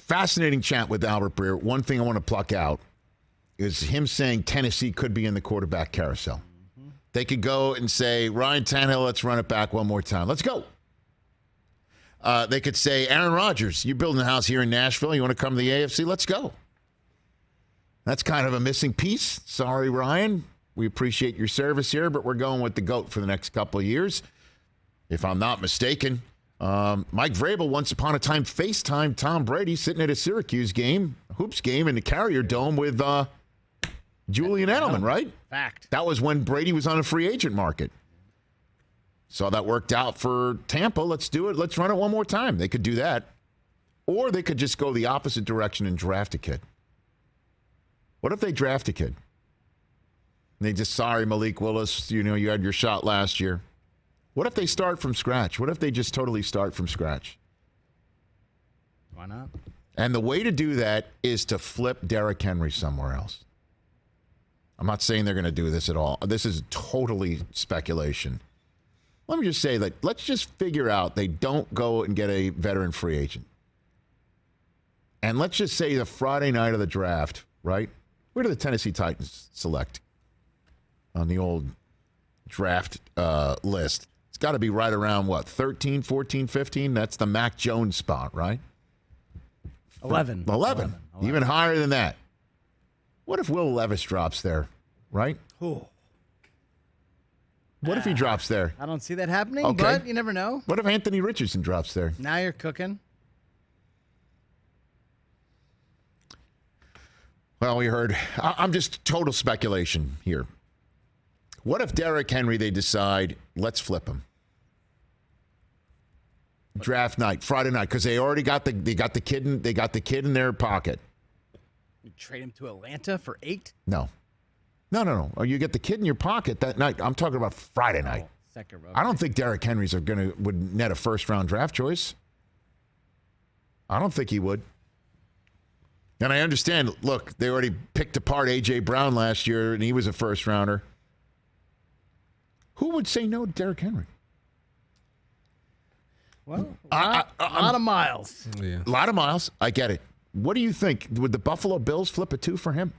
fascinating chat with Albert Breer. One thing I want to pluck out is him saying Tennessee could be in the quarterback carousel. Mm-hmm. They could go and say, Ryan Tannehill, let's run it back one more time. Let's go. They could say, Aaron Rodgers, you're building a house here in Nashville. You want to come to the AFC? Let's go. That's kind of a missing piece. Sorry, Ryan. We appreciate your service here, but we're going with the GOAT for the next couple of years. If I'm not mistaken, Mike Vrabel once upon a time FaceTimed Tom Brady sitting at a Syracuse game, hoops game in the Carrier Dome with Julian Edelman, right? Fact. That was when Brady was on a free agent market. So that worked out for Tampa. Let's do it. Let's run it one more time. They could do that. Or they could just go the opposite direction and draft a kid. What if they draft a kid? And they just, sorry, Malik Willis, you had your shot last year. What if they start from scratch? What if they just totally start from scratch? Why not? And the way to do that is to flip Derrick Henry somewhere else. I'm not saying they're going to do this at all. This is totally speculation. Let me just say that let's just figure out they don't go and get a veteran free agent. And let's just say the Friday night of the draft, right? Where do the Tennessee Titans select on the old draft list? It's got to be right around, 13, 14, 15? That's the Mac Jones spot, right? 11. 11. Even higher than that. What if Will Levis drops there, right? Ooh. What if he drops there? I don't see that happening, Okay. but you never know. What if Anthony Richardson drops there? Now you're cooking. Well, we heard. I'm just total speculation here. What if Derrick Henry, they decide, let's flip him? Draft night, Friday night, because they already got the kid in their pocket. You trade him to Atlanta for 8? No. Or you get the kid in your pocket that night. I'm talking about Friday night. Second row. I don't think Derrick Henry's would net a first-round draft choice. I don't think he would. And I understand, look, they already picked apart A.J. Brown last year, and he was a first-rounder. Who would say no to Derrick Henry? Well, a lot of miles. Yeah. A lot of miles. I get it. What do you think? Would the Buffalo Bills flip a 2 for him?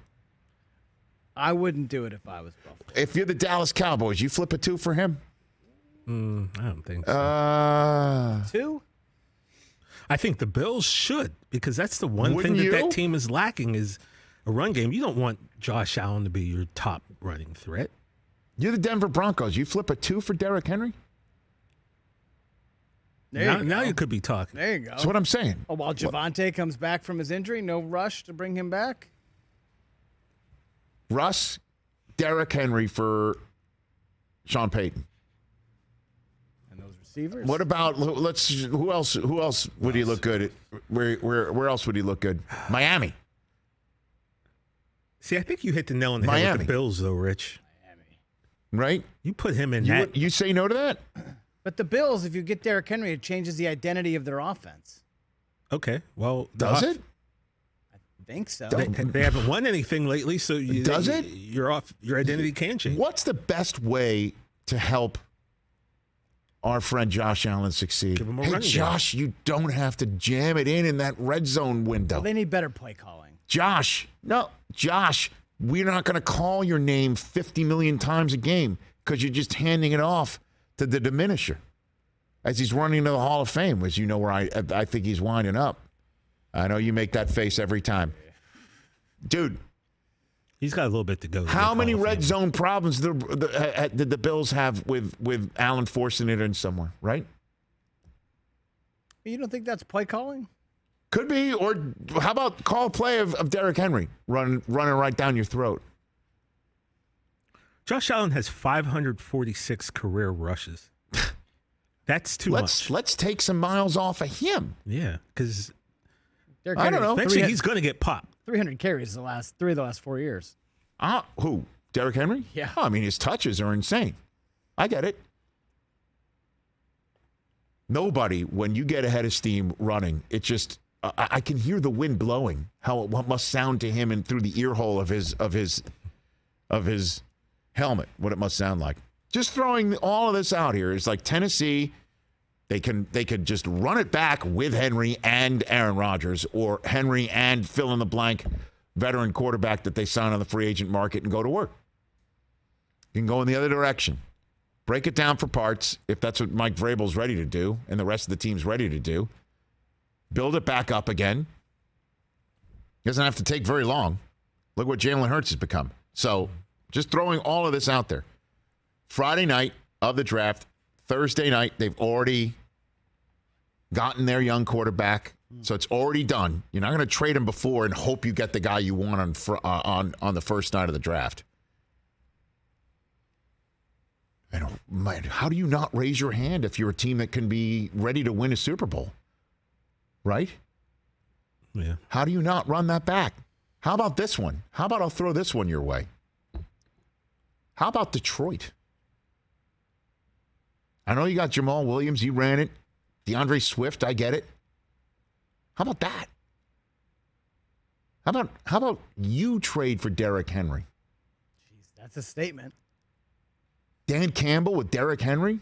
I wouldn't do it if I was Buffalo. If you're the Dallas Cowboys, you flip a 2 for him? I don't think so. 2? I think the Bills should, because that's the one Wouldn't thing you? that team is lacking is a run game. You don't want Josh Allen to be your top running threat. You're the Denver Broncos. You flip a 2 for Derrick Henry? Now you could be talking. There you go. That's what I'm saying. Oh, while Javonte comes back from his injury, no rush to bring him back? Russ, Derrick Henry for Sean Payton. And those receivers? What about who else would he look good at? Where else would he look good? Miami. See, I think you hit the nail on the head with the Bills, though, Rich. Right? You put him in that. You say no to that? But the Bills, if you get Derrick Henry, it changes the identity of their offense. Okay, well. Does it? I think so. They haven't won anything lately, so Does it? Your identity can change. What's the best way to help our friend Josh Allen succeed? Give him a hey, running Josh, you don't have to jam it in that red zone window. Well, they need better play calling. Josh, we're not going to call your name 50 million times a game because you're just handing it off to the diminisher as he's running to the Hall of Fame, as you know where I think he's winding up. I know you make that face every time. Dude. He's got a little bit to go. How many red zone problems did the Bills have with Allen forcing it in somewhere, right? You don't think that's play calling? Could be. Or how about call a play of Derrick Henry running right down your throat? Josh Allen has 546 career rushes. That's too much. Let's take some miles off of him. Yeah, because I don't know. Eventually, he's going to get popped. 300 carries the last 4 years. Who? Derrick Henry? Yeah. Oh, I mean, his touches are insane. I get it. Nobody, when you get ahead of steam running, it just I can hear the wind blowing. What must sound to him and through the ear hole of his helmet, what it must sound like. Just throwing all of this out here is like Tennessee They could just run it back with Henry and Aaron Rodgers, or Henry and fill in the blank veteran quarterback that they sign on the free agent market and go to work. You can go in the other direction. Break it down for parts if that's what Mike Vrabel's ready to do and the rest of the team's ready to do. Build it back up again. Doesn't have to take very long. Look what Jalen Hurts has become. So just throwing all of this out there. Friday night of the draft, Thursday night, they've already gotten their young quarterback, so it's already done. You're not going to trade him before and hope you get the guy you want on the first night of the draft. And man, how do you not raise your hand if you're a team that can be ready to win a Super Bowl? Right? Yeah. How do you not run that back? How about this one? How about I'll throw this one your way? How about Detroit? I know you got Jamal Williams. You ran it. DeAndre Swift, I get it. How about that? How about you trade for Derrick Henry? Jeez, that's a statement. Dan Campbell with Derrick Henry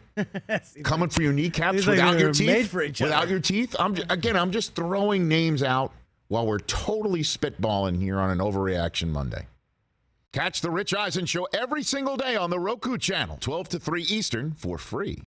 coming for your kneecaps like without we your were teeth. made for each without other. your teeth. I'm just throwing names out while we're totally spitballing here on an Overreaction Monday. Catch the Rich Eisen Show every single day on the Roku channel, 12 to 3 Eastern, for free.